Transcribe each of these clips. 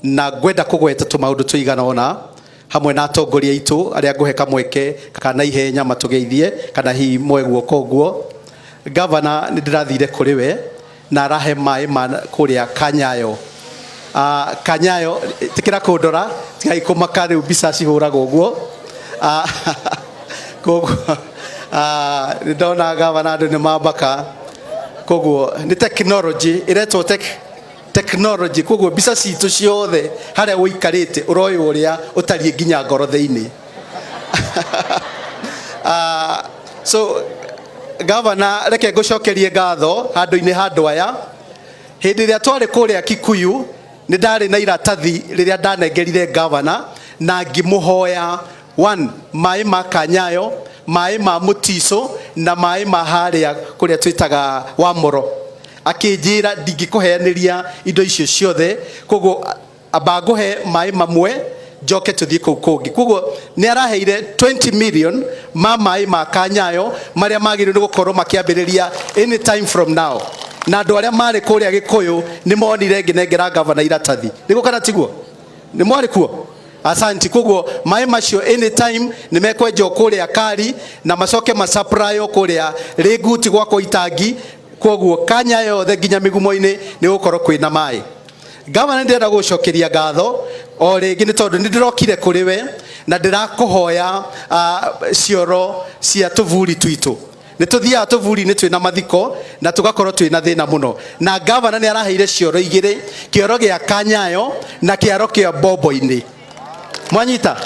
na gwenda kugweta tumaundu tuigana ona hamwe na atongoria itu aria nguhe kamweke kana ihenya matugeithie kana hi mweguo koguo. Governor ni ndirathire kuri we na arahe mai kuria Kanyayo. Kanyayo tikira kundora tigai kumaka riu mbica cihuragwo guo. Koguo ndona Governor andu ni mambaka koguo ni technology iretwo technology koguo mbica citu ciothe haria uikarite uroyo uria utarie nginya ngoro thiini. So Governor reke ngucokerie ngatho handu-ini handu aya hindi ria twari kuria Kikuyu ni ndari na iratathi riria ndanengerire Governor na ngimuhoya mai ma Kanyayo, mai ma Mutiso na mai ma haria kuria twitaga Wamoro. Akinjira ndingikuheaniria indo icio ciothe koguo abanguhe mai mamwe njoke tuthie kuu kungi. Koguo ni araheire 20 million mai ma Kanyayo maria magire ni gukorwo makiambiriria any time from now. Na andu aria mari kuria Gikuyu ni monire nginengera Governor iratathi. Niko kana tiguo? Ni mwari kuo? Asanti. Koguo mai macio anytime ni mekwenjo kuria Aikari na macoke masaprayo kuria Riguti gwako Itangi. Koguo Kanyayo the nginya migumo-ini ni gukorwo kwina mai. Governor ndenda gucokeria ngatho o ringi ni tondu nindirokire kuri we na ndirakuhoya cioro cia tuvuri twitu. Ni tuthia tuvuri ni twina mathiko na tugakorwo twina thina muno. Na Governor ni araheire cioro igire, kioro gia Kanyayo na kioro kia Bobo-ini. Mwanyita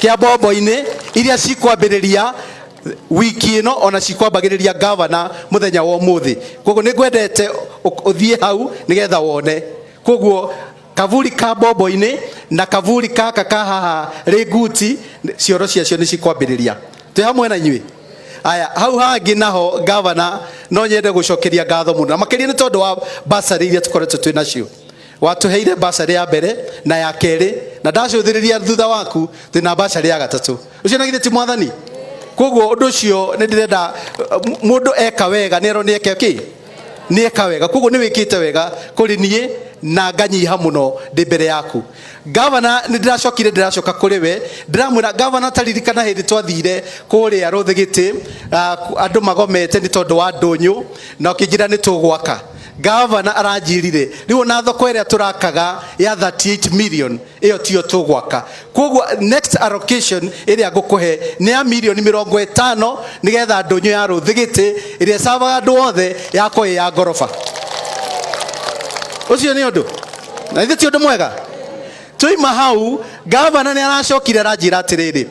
kia Bobo-ini iria cikwambiriria wiki ino ona cikwambagiriria Governor muthenya wa umuthi. Koguo ni gwendete uthie hau nigetha wone. Koguo kavuri ka Bobo-ini na kavuri kaka haha Riguti cioro ciacio ni cikwambiriria. Twi hamwe na inyui. Aya hau hangi naho Governor no nyende gucokeria ngatho muno makiria ni tondu wa basari iria tukoretwo twina cio. Watuheire basari ya mbere na ya keri na ndacuthiriria thutha waku twina basari ya gatatu. Ucio na githĩ ti mwathani? Koguo undu ucio ni ndirenda mundu eka wega ni ero eke ki ni eka wega. Koguo ni wikite wega kuri nie na nganyiha muno ndi mbere yaku. Governor ni ndiracoka kuri we ndiramwira Governor taririkana hindi twathire kuria Ruthigiti andu magomete ni tondu wa ndunyu na ukinjira ni tugwaka. Governor aranjirire riu na thoko iria turakaga ya 38 million iyo tio tugwaka. Koguo next allocation iria ngukuhe ni ya milioni 50 nigetha ndunyu ya Ruthigiti iria savaga andu othe yako ya ngorofa. Ucio ni undu na ithi ti undu mwega. Tuima hau Governor ni aracokire aranjira atiriri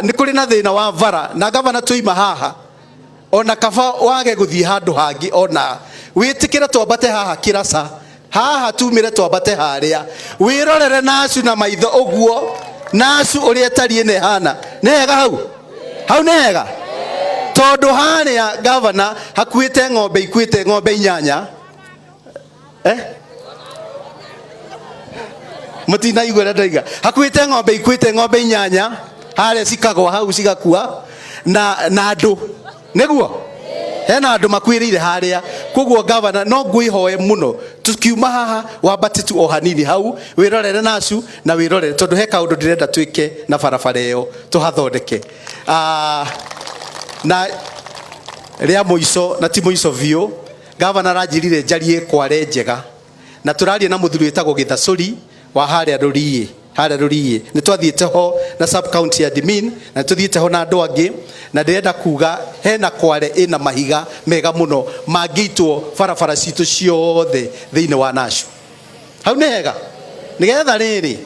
ni kuri na thina wa vara na Governor tuima haha ona kaba wage guthie handu hangi ona witikira twambate haha Kirasa haha tumire twambate haria wirorere nacu na maitho uguo nacu uria tarie ne hana nega hau nega tondu haria Governor hakuite ng'ombe inyanya mutina igwera ndaiga hakuite ng'ombe inyanya haria cikagwa hau cigakua na andu neguo hena andu makwirire haria. Koguo Governor no ngwihoe muno tukiuma haha wambate tu o hanini hau wirorere nacu na wirorere tondu he kaundu ndirenda twike na barabara iyo tuhathondeke na ria muico na ti muico vio. Governor aranjirire njarie kware njega na turarie na muthuri witagwo Githacuri wa haria Rurii ni twathiete ho na sub county admin na tuthiete ho na andu angi na ndirenda kuga hena kware ina mahiga mega muno mangitwo barabara citu ciothe thiini wa nacu hau nega nigetha riri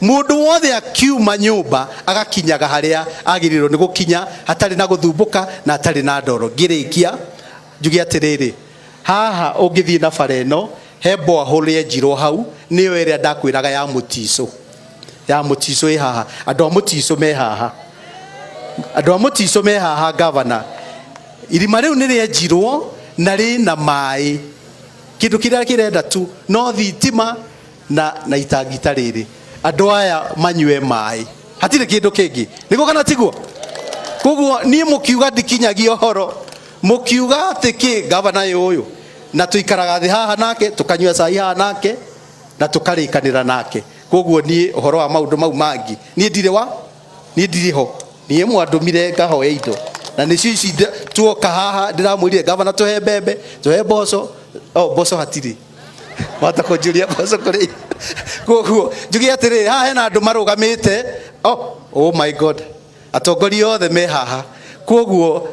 mundu wothe akiuma nyumba agakinyaga haria agirirwo ni gukinya hatari na guthumbuka na hatari na ndoro. Ngirikia njugi atiriri haha ungithie na bara ino he borehole yenjirwo hau niyo iria ndakwiraga ya Mutiso haha andu a Mutiso me haha Governor irima riu ni rienjirwo na rina mai kindu kiria kirenda tu no thitima na itangi tariri andu aya manyue mai hatire kindu kingi niko kana tiguo. Koguo ni mukiuga ndikinyagia horo mukiuga atiki Governor uyu na tuikaraga thi haha nake tukanyua cai haha nake na tukarikanira nake koguo ni uhoro wa maundu mau mangi ni ndire ho ni mwandumire ngahoya indo na ni cici tuoka haha ndiramwirire governor tuhe mbembe tuhe boco boco hatiri wata kunjuria boco kuri koguo njugi atiri haha hena andu marugamite oh my god atongoria othe me haha koguo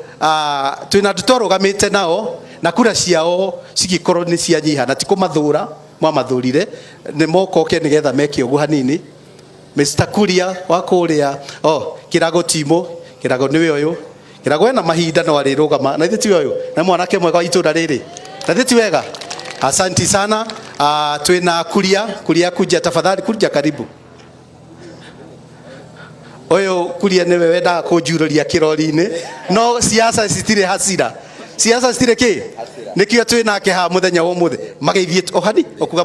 twina andu twarugamite nao na kura ciao cigikorwo ni cianyiha na ti kumathura mwamathurire ni mokoke nigetha meke ugu hanini Mr. Kuria wa kuria kirago timo kirago niwe uyu kirago ena mahinda no arirugama na thithi uyu na mwanake mwega wa itura riri na thithi wega asanti sana twina kuria kuja tafadhali kuja karibu uyu kuria niwe wenda kunjururia kirori-ini no siasa citire hasira siasa citire ki nikio twinake ha muthenya wa muthe mageithie ohani okuga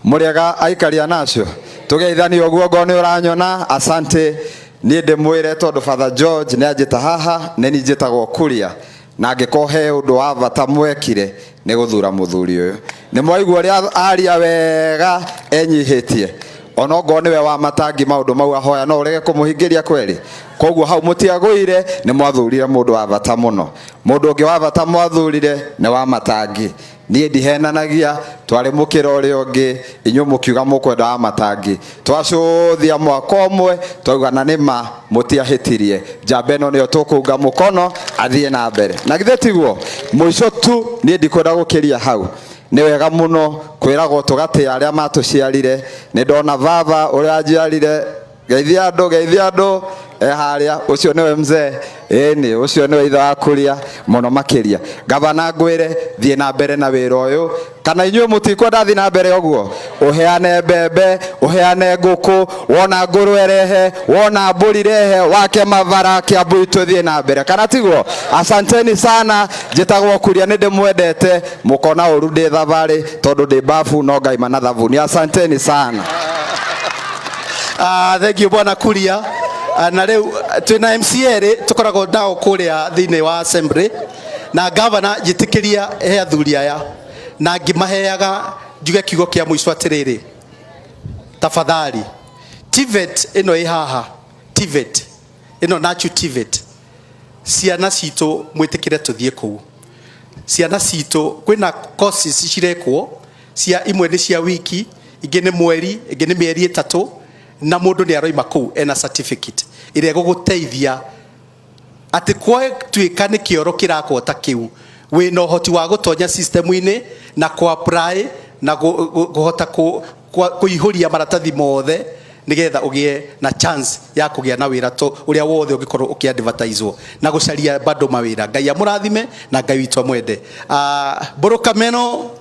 muriega Aikari anacio tugeithani oguo ngone uranyona asante ni ndimwire tondu Father George ni anjita haha ni njitagwo Kuria na ngikohe undu wa bata mwekire ni guthura muthuri uyu ni mwaigua ria aria wega enyihitie ono ngone we Wamatangi maundu mau ahoya no urege kumuhingiria kweli koguo hau mutiagwire ni mwathurire mundu wa bata muno mundu ungi wa bata mwathurire ni Wamatangi nie ndihenanagia twari mukira uri ungi inyu mukiuga mukwenda Wamatangi twacuthia mwaka umwe twaugana nima mutiahitirie njamba ino niyo tukuga mukono athie na mbere na githe tiguo mwico tu nie ndikwenda gukiria hau ni wega muno kwiragwo tugate aria matuciarire ni ndona baba uria ajiarire geithia andu haria ucio niwe mzee ni ucio niwe ithe wa Kuria muno makiria gavana ngwire thie na mbere na wira uyu kana inyuĩ mutikwenda thie na mbere uguo uheane mbembe uheane nguku wona ngũrwe rehe wona mbũri rehe wake mavara Kiambu itu thie na mbere kana tiguo asanteni sana njitagwo Kuria ni ndimwendete mukona uru ndi thabarĩ tondu ndi bafu no ngaima na thabuni asanteni sana thank you bwana Kuria na leo twina MCA tukoragwo nao kuria thiini wa assembly na governor jitikiria he athuri aya na ngimaheaga njuge kiugo kia muico atiriri tafadhali TVET ino ihaha TVET ino nachu TVET ciana citu mwitikire tuthie kuu ciana citu kwina courses cirekwo cia imwe ni cia wiki ingi ni mweri ingi ni mieri 3 na mundu ni aroima kuu ena certificate iria guguteithia ati kwa twika ni kioro kirakwo ta kiu wina uhoti wa gutonya system-ini na ku apply na guhota kuihuria maratathi mothe nigetha ugie na chance ya kugia na wira to uria wothe ungikorwo ukiadvertisewo na gucaria bado mawira ngai amurathime na ngai witwa mwende buruka meno